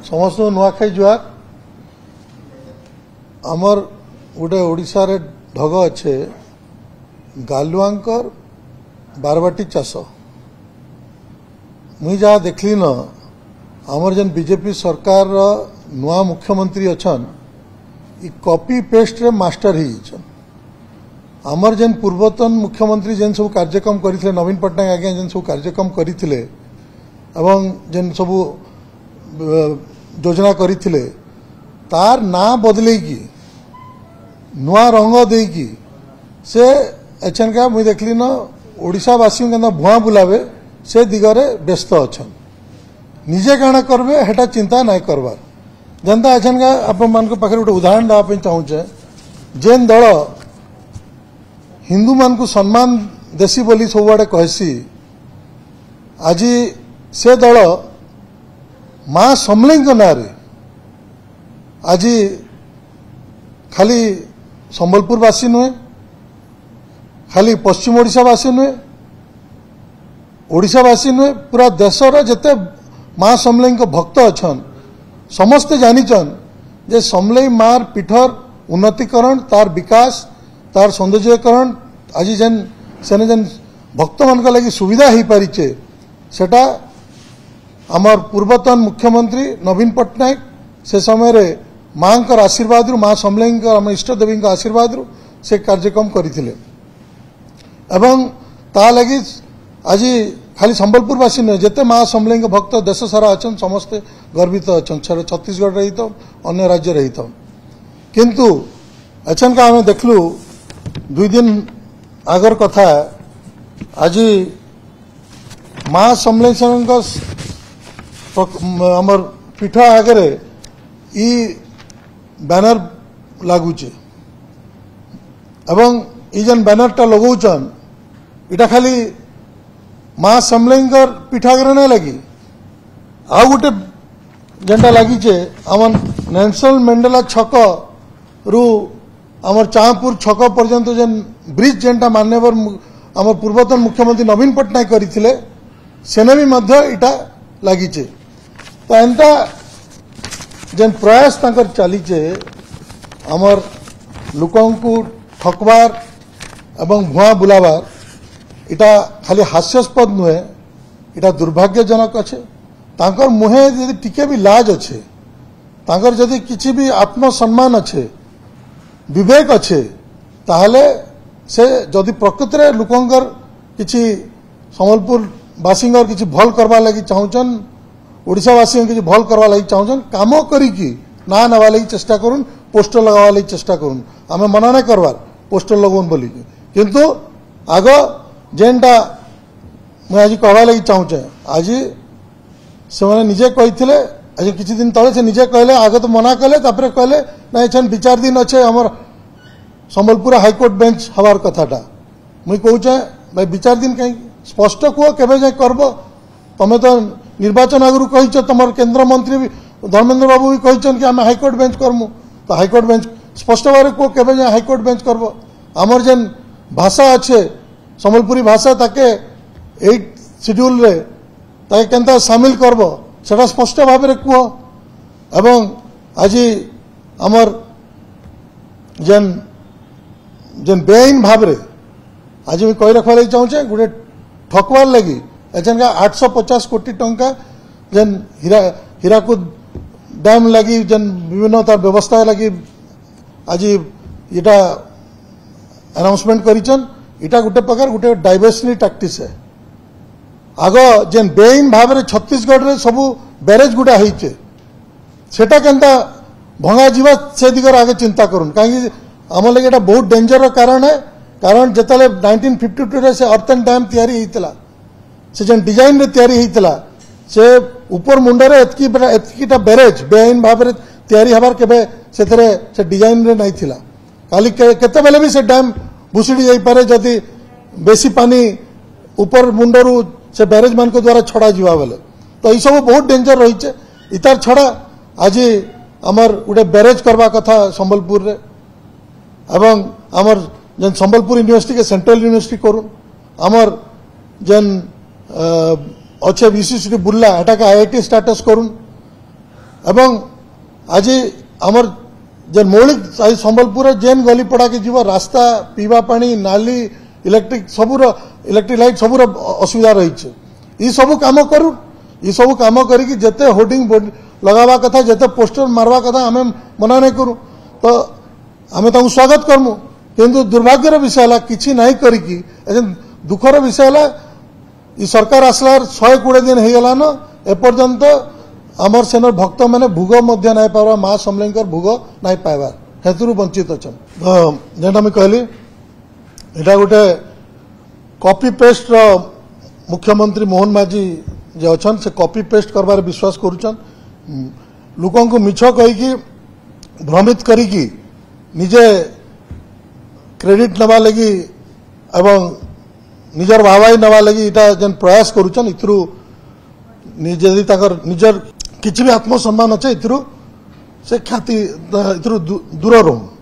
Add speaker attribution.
Speaker 1: समस्त नुआखाई जुआर आमर गोटे ओडिशा रे ढग अच्छे गालुआंकर बारबाटी चाष मुई जहाँ देखली न आमर जन बीजेपी सरकार नुआ मुख्यमंत्री अच्छन इ कॉपी पेस्ट रे मास्टर ही आमर जेन पूर्वतन मुख्यमंत्री जेन सब कार्यक्रम करथिले नवीन पट्टनायक आगे जेन सब कार्यक्रम करथिले एवं जेन सब योजना करथिले तार ना बदले की नुआ रंग दे की से एचन का मुई देखली न ओडिशावासी के भुआ बुलावे से दिगरे व्यस्त अच्छन निजे काना करबे हेटा चिंता नहीं करबार जनता एचन का आपण मान पाखे गोटे उदाहरण देवा चाहूचे जेन दल हिंदू मान को सम्मान देसी बोली सब आड़े कहसी आज से दल माँ समलेई ना आज खाली संबलपुरवासी नुहे खाली पश्चिम ओडिशावासी नुहे ओडिशावासी नुहे पूरा देशर जेते माँ समलेई भक्त अच्छन समस्ते जानिचन जे समलेई मार पीठर उन्नतिकरण तार विकास तार सौंदर्यकरण आज जेन सेने जेन भक्त मान लगी सुविधा हो पारिचे सेटा आमर पूर्वतन मुख्यमंत्री नवीन पट्टनायक से समय रे माँ आशीर्वाद माँ समलेई आम इष्टदेवी आशीर्वाद से कार्यक्रम करथिले एवं ता लगी आज खाली संबलपुरवासी नुहे जिते माँ समलेई भक्त देश सारा अच्छा समस्ते गर्वित अच्छा छत्तीसगढ़ रही तो अन्य राज्य रही तो किंतु एचन का आम देखलु 2 दिन आगर कथा आज माँ समलेई आमर पीठ आगे इ बैनर लगुचे एवं इ जेन बैनरटा लगौचन इटा खाली माँ समलेई पीठ आगे नहीं लगी आ गोटे जेनटा लगिचे आम नेल्सन मंडेला छक रु आमर चाहपुर छक पर्यंत जेन ब्रिज जेनटा मान्यवर आम पूर्वतन मुख्यमंत्री नवीन पट्टनायक करथिले सेने भी मध्य इटा लगिचे तो एंता जेन प्रयास तांकर चलीचे आमर लोकंकु ठकबार एवं भुआ बुलाबार इटा खाली हास्यास्पद नुहे इटा दुर्भाग्यजनक अच्छे तांकर मुहे यदि टिके भी लाज अच्छे तांकर यदि किसी भी आत्मसम्मान अच्छे विवेक अच्छे ताहले से जदि प्रकृत रे लोकंकर किसी संबलपुर वासींगर किसी भल करवा लगी चाहूचन ओडिशावासी किसी भल करवा लगी चाहूचन काम करिकी ना नवा लगी चेष्टा करुन पोस्टर लगावा लगी चेष्टा करुन आम मना नहीं करवार पोस्टर लगौन बोली किंतु आग जेनटा मुझे आज कहवा लगी चाहूचे आज से मैंने निजे कही आज किसी दिन तले से निजे कहले आगे तो मना कले तापर कहले ना एछन विचार दिन अच्छे आमर संबलपुर हाईकोर्ट बेंच हवार कथाटा मुई कहूचे भाई विचार दिन कहीं स्पष्ट कह केबे जाए करब तमें तो निर्वाचन आगु कही तुम केन्द्र मंत्री भी धर्मेन्द्र बाबू भी कही कि आम हाईकोर्ट बेंच करमु तो हाईकोर्ट बेंच स्पष्ट भाव कह केबे जाए हाईकोर्ट बेंच करब आमर जेन भाषा अच्छे संबलपुरी भाषा ताके 8 शेड्यूल रे ताके केनता शामिल करब सेटा स्पष्ट भाव में कह एवं आज आमर जेन जेन बेआईन भाव रे आज मैं कही रखवा लगी चाहूचे गोटे ठकवार लगी एचन का 850 कोटी टंका जेन हीराकुद डैम लगी जेन विभिन्न तार व्यवस्था लगी आज इटा अनाउंसमेंट करिचन इटा गोटे प्रकार गोटे डाइवर्सनी टैक्टिस है आग जेन बेआईन भाव में छत्तीसगढ़ रे सबू बैरेज गुड़ा होइचे सेटा केनता भंगा जीवा से दिगर आगे चिंता करूँ कहीं आम लगे एटा बहुत डेंजर कारण है कारण जिते 1952 रे से अर्थन डैम तैयारी होइतला से जेन डिजाइन रे तैयारी होइतला से ऊपर मुंडरे एतकीटा बैरेज बेआईन भाव में तैयारी हबार केबे सेथरे से डिजाइन रे नहीं थिला खाली केते बेले भी से डैम भुसुड़ी जाई पारे जदि बेसी पानी ऊपर मुंडरू से बैरेज मान को द्वारा छड़ा जीवा बेले तो ये सब बहुत डेंजर रही इतार छड़ा आज आमर गोटे बैरेज करवा कथा संबलपुर रे एवं आमर जेन संबलपुर यूनिवर्सिटी के सेंट्रल यूनिवर्सिटी करूँ आमर जेन अच्छे विशिष्ट बुर्ला एटा के आईआईटी स्टेटस करूँ एवं आज आमर जेन मौलिक संबलपुर जेन गली पड़ा के जीव रास्ता पीवा पानी नाली इलेक्ट्रिक सबूर इलेक्ट्रिक लाइट सबूर असुविधा रही ये सब काम करू ये सब काम करी जेते होर्डिंग लगावा कथा जेते पोस्टर मारवा कथा आम मना नहीं करूँ तो आम स्वागत करमु किंतु दुर्भाग्यर विषय है किसी ना करी दुखर विषय है सरकार आसलार 120 दिन हो गलान एपर्यंत आमर सेनर भक्त मैंने भोग मध्य नहीं पाइबा माँ समलेंकर भोग नहीं पाइबार हेतु वंचित अच्छा तो जेटा मुझे कहली यहाँ गोटे कॉपी पेस्ट मुख्यमंत्री मोहन माझी जे अच्छन से कॉपी पेस्ट करबार विश्वास करुचन लोकों को मिछ कहीकि भ्रमित करिकी निजे क्रेडिट नवा लगी एवं निजर वाहवाही नवा लगी इटा जेन प्रयास करुचन इथरु निजे निजर किछि भी आत्मसम्मान अच्छे इथरु से ख्याति इथरु दूर रहूँ।